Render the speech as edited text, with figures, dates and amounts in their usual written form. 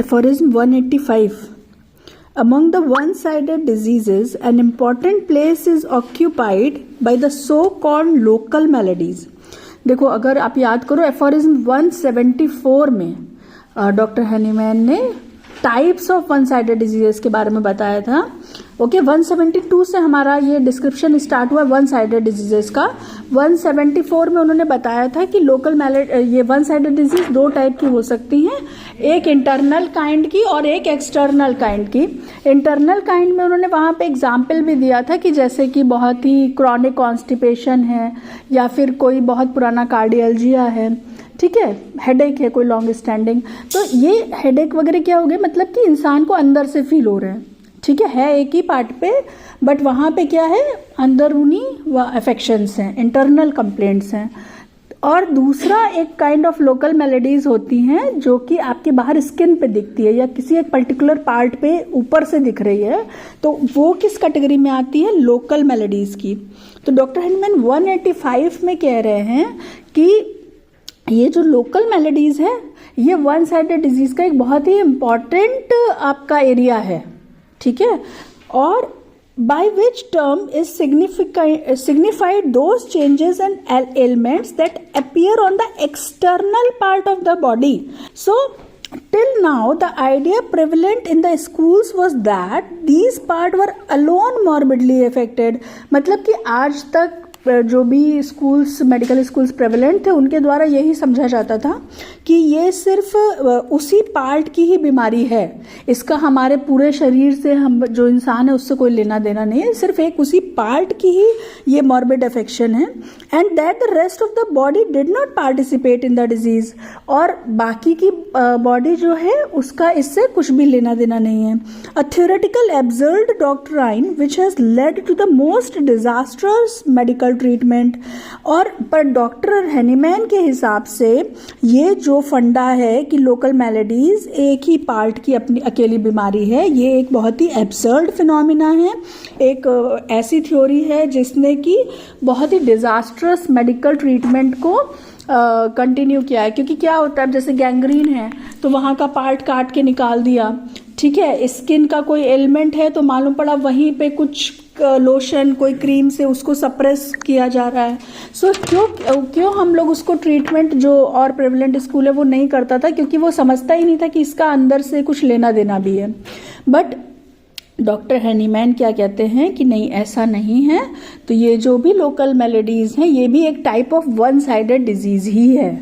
aphorism 185. Among the one-sided diseases, an important place is occupied by the so-called local maladies. देखो, अगर आप याद करो एफोरिज्म 174 में डॉक्टर हैनीमैन ने types of one sided diseases के बारे में बताया था. ओके, 172 से हमारा ये डिस्क्रिप्शन स्टार्ट हुआ वन साइडेड डिजीजेस का. 174 में उन्होंने बताया था कि लोकल ये वन साइडेड डिजीज दो टाइप की हो सकती हैं, एक इंटरनल काइंड की और एक एक्सटर्नल काइंड की. इंटरनल काइंड में उन्होंने वहाँ पे एग्जाम्पल भी दिया था कि जैसे कि बहुत ही क्रॉनिक कॉन्स्टिपेशन है या फिर कोई बहुत पुराना कार्डियल्जिया है, ठीक है, हेडेक है कोई लॉन्ग स्टैंडिंग. तो ये हेडेक वगैरह क्या हो गए, मतलब कि इंसान को अंदर से फील हो रहे हैं, ठीक है एक ही पार्ट पे, बट वहाँ पे क्या है, अंदरूनी अफेक्शंस हैं, इंटरनल कंप्लेंट्स हैं. और दूसरा एक काइंड ऑफ लोकल मेलेडीज होती हैं जो कि आपके बाहर स्किन पे दिखती है या किसी एक पर्टिकुलर पार्ट पे ऊपर से दिख रही है, तो वो किस कैटेगरी में आती है, लोकल मेलेडीज की. तो डॉक्टर हैनीमैन 185 में कह रहे हैं कि ये जो लोकल मेलेडीज है ये वन साइडेड डिजीज का एक बहुत ही इम्पॉर्टेंट आपका एरिया है, ठीक है. और by which term is signified those changes and ailments that appear on the external part of the body. So till now the idea prevalent in the schools was that these parts were alone morbidly affected. मतलब कि आज तक जो भी schools, medical schools prevalent थे, उनके द्वारा यही समझा जाता था कि ये सिर्फ उसी पार्ट की ही बीमारी है, इसका हमारे पूरे शरीर से, हम जो इंसान है उससे कोई लेना देना नहीं है, सिर्फ एक उसी पार्ट की ही ये मॉर्बिड अफेक्शन है. And that the rest of the body did not participate in the disease, और बाकी की बॉडी जो है उसका इससे कुछ भी लेना देना नहीं है. A theoretical absurd doctrine which has led to the most disasters medical treatment. और पर डॉक्टर हैनीमैन के हिसाब से ये जो फंडा है कि लोकल मेलेडीज एक ही पार्ट की अपनी अकेली बीमारी है, ये एक बहुत ही एब्सर्ड फिनोमिना है, एक ऐसी थ्योरी है जिसने कि बहुत ही डिजास्ट्रस मेडिकल ट्रीटमेंट को कंटिन्यू किया है. क्योंकि क्या होता है, जैसे गैंग्रीन है तो वहाँ का पार्ट काट के निकाल दिया, ठीक है. स्किन का कोई एलिमेंट है तो मालूम पड़ा वहीं पे कुछ लोशन, कोई क्रीम से उसको सप्रेस किया जा रहा है. सो क्यों हम लोग उसको ट्रीटमेंट जो और प्रेवलेंट स्कूल है वो नहीं करता था, क्योंकि वो समझता ही नहीं था कि इसका अंदर से कुछ लेना देना भी है. बट डॉक्टर हैनीमैन क्या कहते हैं कि नहीं, ऐसा नहीं है. तो ये जो भी लोकल मेलेडीज हैं ये भी एक type of one sided disease ही है.